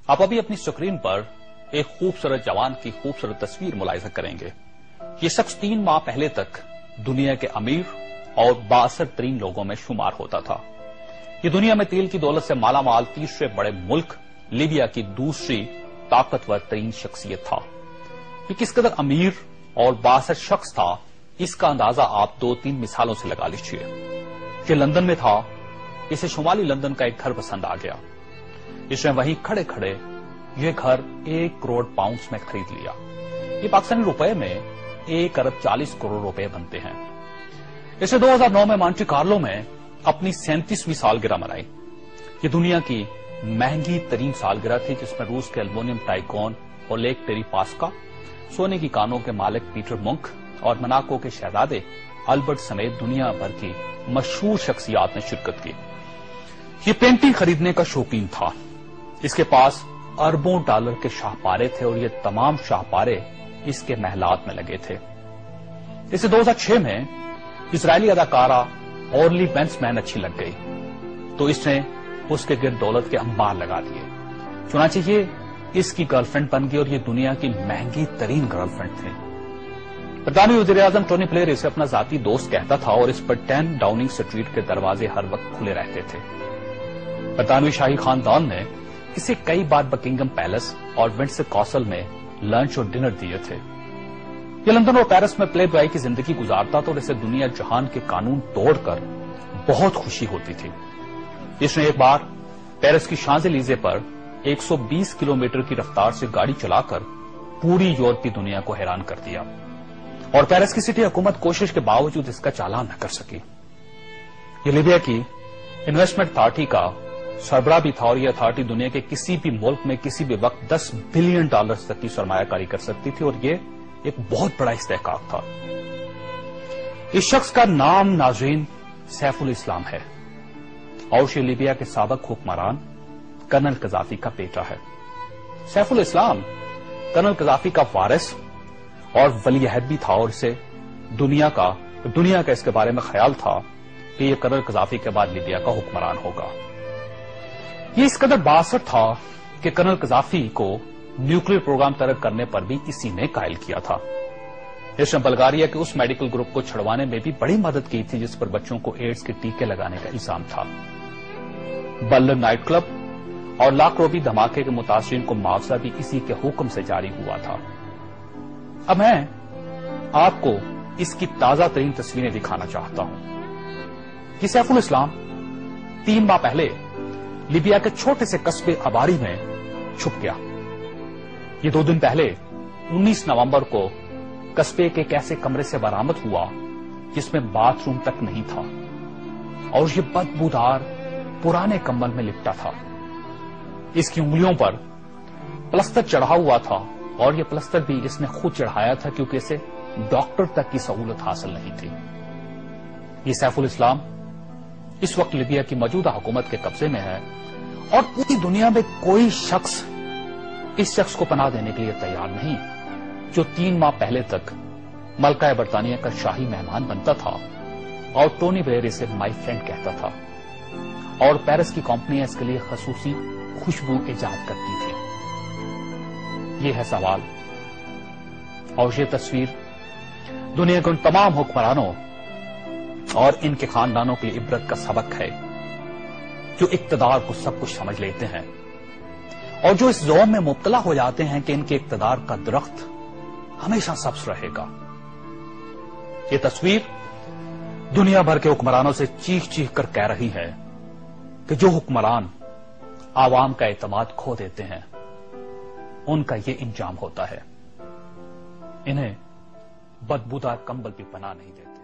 آپ ابھی اپنی اسکرین پر ایک خوبصورت جوان کی خوبصورت تصویر ملاحظہ کریں گے. یہ شخص 3 ماہ پہلے تک دنیا کے امیر اور بااثر ترین لوگوں میں شمار ہوتا تھا. یہ دنیا میں تیل کی دولت سے مالا مال تیسرے بڑے ملک لیبیا کی دوسری طاقتور ترین شخصیت تھا. یہ کس قدر امیر اور بااثر شخص تھا، اس کا اندازہ آپ 2-3 مثالوں سے لگا لیجیے. یہ لندن میں تھا. اسے شمالی لندن کا ایک گھر پسند آ گیا. اس نے وہیں کھڑے کھڑے یہ گھر 1 کروڑ پاؤنڈز میں خرید لیا. یہ پاکستانی روپے میں 1 ارب 40 کروڑ روپے بنتے ہیں. اسے 2009 میں مانٹی کارلو میں اپنی 37ویں سالگرہ منائی. یہ دنیا کی مہنگی ترین سالگرہ تھی، جس میں روس کے المونیم ٹائکون اولیگ ٹیریپاسکا، سونے کی کانوں کے مالک پیٹر منک اور مناکو کے شہزادے البرٹ سمیت دنیا بھر کی مشہور شخصیات نے شرکت کی. یہ پینٹنگ خریدنے کا شوقین تھا. اس کے پاس اربوں ڈالر کے شاہپارے تھے اور یہ تمام شاہپارے اس کے محلات میں لگے تھے. اسے 2006 میں اسرائیلی اداکارہ اورلی بینسمین اچھی لگ گئی تو اس نے اس کے گرد دولت کے انبار لگا دیے. چنانچہ یہ اس کی گرل فرینڈ بن گئی اور یہ دنیا کی مہنگی ترین گرل فرینڈ تھی. برطانوی وزیر اعظم ٹونی بلیئر اسے اپنا ذاتی دوست کہتا تھا اور اس پر 10 ڈاؤننگ اسٹریٹ کے دروازے ہر وقت کھلے رہتے تھے. برطانوی شاہی خاندان نے اسے کئی بار بکنگم پیلس اور ونڈسر کاسل میں لنچ اور ڈنر دیے تھے. یہ لندن اور پیرس میں پلے بوائے کی زندگی گزارتا تھا اور اسے دنیا جہان کے قانون توڑ کر بہت خوشی ہوتی تھی. اس نے ایک بار پیرس کی شانزے-لیزے پر 120 کلومیٹر کی رفتار سے گاڑی چلا کر پوری یورپی دنیا کو حیران کر دیا اور پیرس کی سٹی حکومت کوشش کے باوجود اس کا چالان نہ کر سکی. یہ لیبیا کی انویسٹمنٹ اتھارٹی کا سربراہ بھی تھا اور یہ اتھارٹی دنیا کے کسی بھی ملک میں کسی بھی وقت $10 بلین تک کی سرمایہ کاری کر سکتی تھی اور یہ ایک بہت بڑا استحقاق تھا. اس شخص کا نام ناظرین سیف الاسلام ہے اور یہ لیبیا کے سابق حکمران کرنل قذافی کا بیٹا ہے. سیف الاسلام کرنل قذافی کا وارث اور ولی عہد بھی تھا اور اسے دنیا کا اس کے بارے میں خیال تھا کہ یہ کرنل قذافی کے بعد لیبیا کا حکمران ہوگا. یہ اس قدر بااثر تھا کہ کرنل قذافی کو نیوکلیر پروگرام ترک کرنے پر بھی اسی نے قائل کیا تھا. اس نے بلغاریہ کے اس میڈیکل گروپ کو چھڑوانے میں بھی بڑی مدد کی تھی جس پر بچوں کو ایڈز کے ٹیکے لگانے کا الزام تھا. بلن نائٹ کلب اور لاکھ روپی دھماکے کے متاثرین کو معاوضہ بھی اسی کے حکم سے جاری ہوا تھا. اب میں آپ کو اس کی تازہ ترین تصویریں دکھانا چاہتا ہوں. یہ سیف الاسلام 3 ماہ پہلے لیبیا کے چھوٹے سے قصبے اباری میں چھپ گیا. یہ 2 دن پہلے 19 نومبر کو قصبے کے ایک ایسے کمرے سے برآمد ہوا جس میں باتھ روم تک نہیں تھا اور یہ بدبودار پرانے کمبل میں لپٹا تھا. اس کی انگلیوں پر پلستر چڑھا ہوا تھا اور یہ پلستر بھی اس نے خود چڑھایا تھا کیونکہ اسے ڈاکٹر تک کی سہولت حاصل نہیں تھی. یہ سیف الاسلام اس وقت لیبیا کی موجودہ حکومت کے قبضے میں ہے اور پوری دنیا میں کوئی شخص اس شخص کو پناہ دینے کے لیے تیار نہیں جو 3 ماہ پہلے تک ملکہ برطانیہ کا شاہی مہمان بنتا تھا اور ٹونی بلیئر اسے مائی فرینڈ کہتا تھا اور پیرس کی کمپنیاں اس کے لیے خصوصی خوشبو ایجاد کرتی تھی. یہ ہے سوال اور یہ تصویر دنیا کے ان تمام حکمرانوں اور ان کے خاندانوں کے لیے عبرت کا سبق ہے جو اقتدار کو سب کچھ سمجھ لیتے ہیں اور جو اس زوم میں مبتلا ہو جاتے ہیں کہ ان کے اقتدار کا درخت ہمیشہ سبز رہے گا. یہ تصویر دنیا بھر کے حکمرانوں سے چیخ چیخ کر کہہ رہی ہے کہ جو حکمران عوام کا اعتماد کھو دیتے ہیں ان کا یہ انجام ہوتا ہے. انہیں بدبودار کمبل بھی پناہ نہیں دیتے.